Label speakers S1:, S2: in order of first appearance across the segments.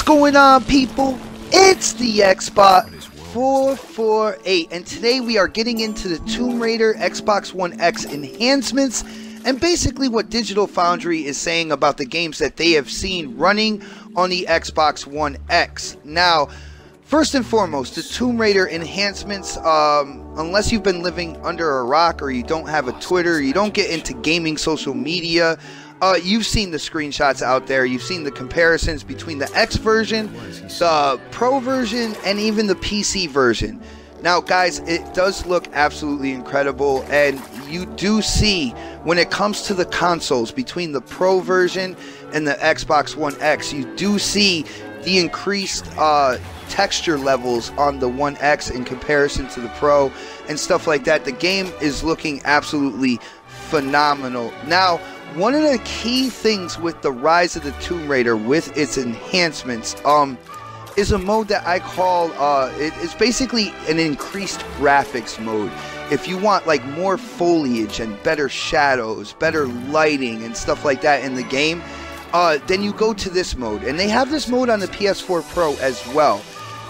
S1: going on, people? It's the Xbox 448, and today we are getting into the Tomb Raider Xbox One X enhancements and basically what Digital Foundry is saying about the games that they have seen running on the Xbox One X. Now, first and foremost, the Tomb Raider enhancements, unless you've been living under a rock or you don't have a Twitter, you don't get into gaming social media, you've seen the screenshots out there, you've seen the comparisons between the X version, the Pro version, and even the PC version. Now guys, it does look absolutely incredible, and you do see when it comes to the consoles between the Pro version and the Xbox One X, you do see the increased texture levels on the One X in comparison to the Pro and stuff like that. The game is looking absolutely phenomenal. Now, one of the key things with the Rise of the Tomb Raider with its enhancements is a mode that I call, it's basically an increased graphics mode. If you want like more foliage and better shadows, better lighting and stuff like that in the game, then you go to this mode. And they have this mode on the PS4 Pro as well.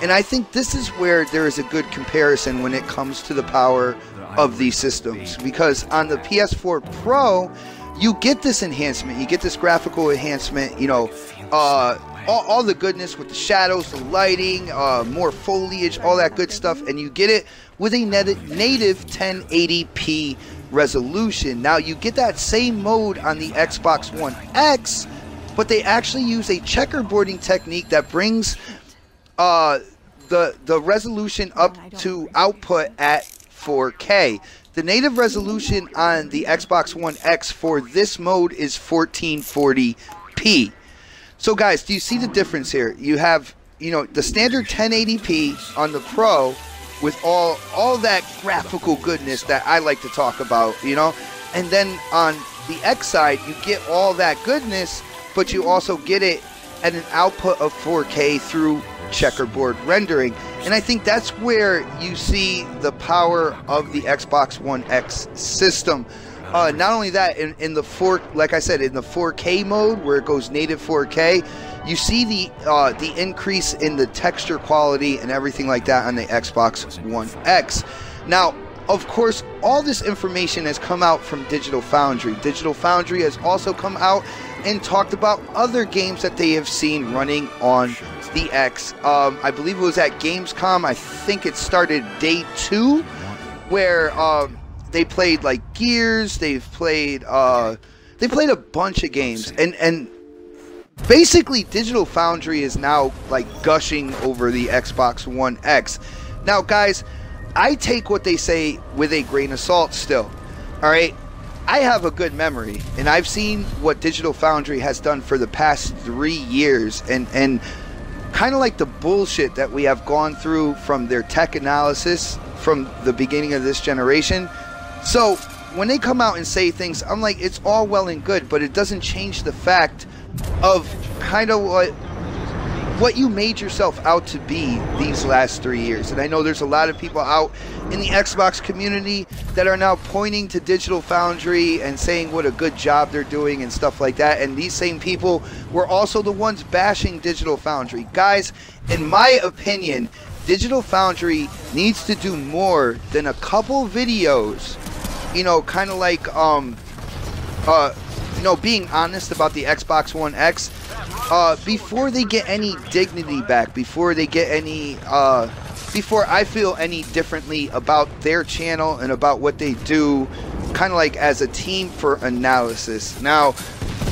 S1: And I think this is where there is a good comparison when it comes to the power of these systems. Because on the PS4 Pro, you get this enhancement, you get this graphical enhancement, you know, all the goodness with the shadows, the lighting, more foliage, all that good stuff, and you get it with a native 1080p resolution. Now, you get that same mode on the Xbox One X, but they actually use a checkerboarding technique that brings the resolution up to output at 4K. The native resolution on the Xbox One X for this mode is 1440p. So guys, do you see the difference here? You have, you know, the standard 1080p on the Pro with all that graphical goodness that I like to talk about, you know? And then on the X side, you get all that goodness, but you also get it at an output of 4K through checkerboard rendering. And I think that's where you see the power of the Xbox One X system. Not only that, in the like I said, in the 4K mode where it goes native 4K, you see the increase in the texture quality and everything like that on the Xbox One X. Now, of course, all this information has come out from Digital Foundry. Digital Foundry has also come out and talked about other games that they have seen running on the X. I believe it was at Gamescom. I think it started day 2, where they played like Gears. They played a bunch of games, and basically Digital Foundry is now like gushing over the Xbox One X. Now, guys, I take what they say with a grain of salt still. All right. I have a good memory, and I've seen what Digital Foundry has done for the past 3 years, and kind of like the bullshit that we have gone through from their tech analysis from the beginning of this generation. So when they come out and say things, I'm like, it's all well and good, but it doesn't change the fact of kind of what you made yourself out to be these last 3 years. And I know there's a lot of people out in the Xbox community that are now pointing to Digital Foundry and saying what a good job they're doing and stuff like that. And these same people were also the ones bashing Digital Foundry. Guys, in my opinion, Digital Foundry needs to do more than a couple videos, you know, kind of like, you know, being honest about the Xbox One X, before they get any dignity back, before they get any, before I feel any differently about their channel and about what they do, kind of like as a team for analysis. Now,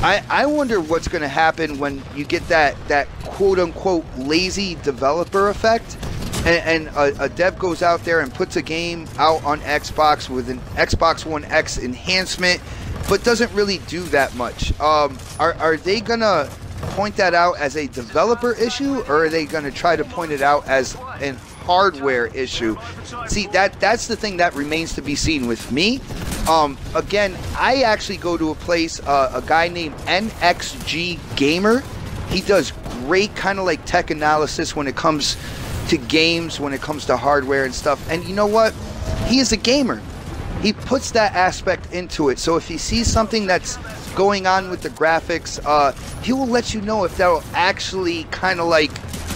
S1: I wonder what's going to happen when you get that quote-unquote lazy developer effect, and a dev goes out there and puts a game out on Xbox with an Xbox One X enhancement, but doesn't really do that much. Are they going to point that out as a developer issue, or are they going to try to point it out as an hardware issue? See, that's the thing that remains to be seen with me. Again, I actually go to a place, a guy named NXG Gamer. He does great kind of like tech analysis when it comes to games, when it comes to hardware and stuff. And you know what? He is a gamer. He puts that aspect into it. So if he sees something that's going on with the graphics, he will let you know if that'll actually kind of like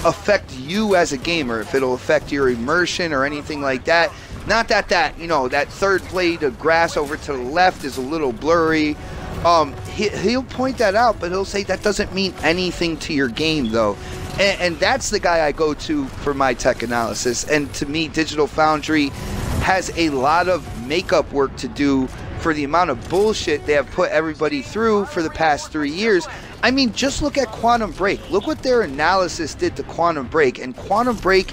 S1: affect you as a gamer, if it'll affect your immersion or anything like that. Not that you know, that third blade of grass over to the left is a little blurry. He'll point that out, but he'll say that doesn't mean anything to your game, though. And that's the guy I go to for my tech analysis. And to me, Digital Foundry has a lot of makeup work to do for the amount of bullshit they have put everybody through for the past 3 years. I mean, just look at Quantum Break. Look what their analysis did to Quantum Break. And Quantum Break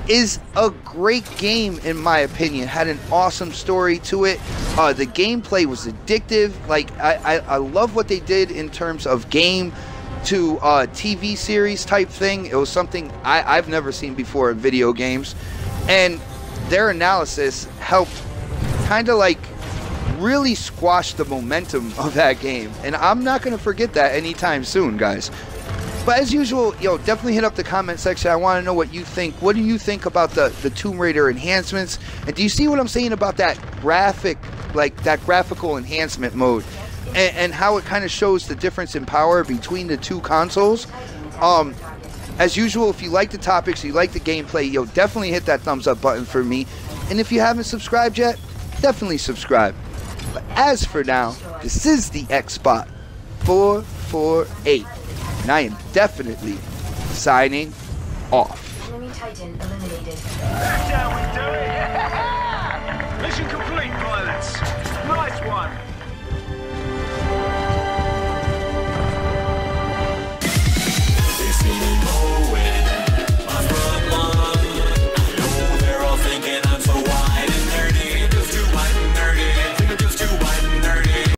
S1: is a great game, in my opinion. Had an awesome story to it. The gameplay was addictive. Like, I love what they did in terms of game to TV series type thing. It was something I've never seen before in video games. And their analysis helped kind of like really squash the momentum of that game. And I'm not going to forget that anytime soon, guys. But as usual, yo, definitely hit up the comment section. I want to know what you think. What do you think about the Tomb Raider enhancements? And do you see what I'm saying about that graphic, like that graphical enhancement mode? And how it kind of shows the difference in power between the two consoles. As usual, if you like the topics, you like the gameplay, yo, definitely hit that thumbs up button for me. And if you haven't subscribed yet, definitely subscribe. But as for now, this is the Xbot 448. And I am definitely signing off.
S2: Enemy Titan eliminated.
S3: That's how we do it! Mission complete, pilots. Nice one.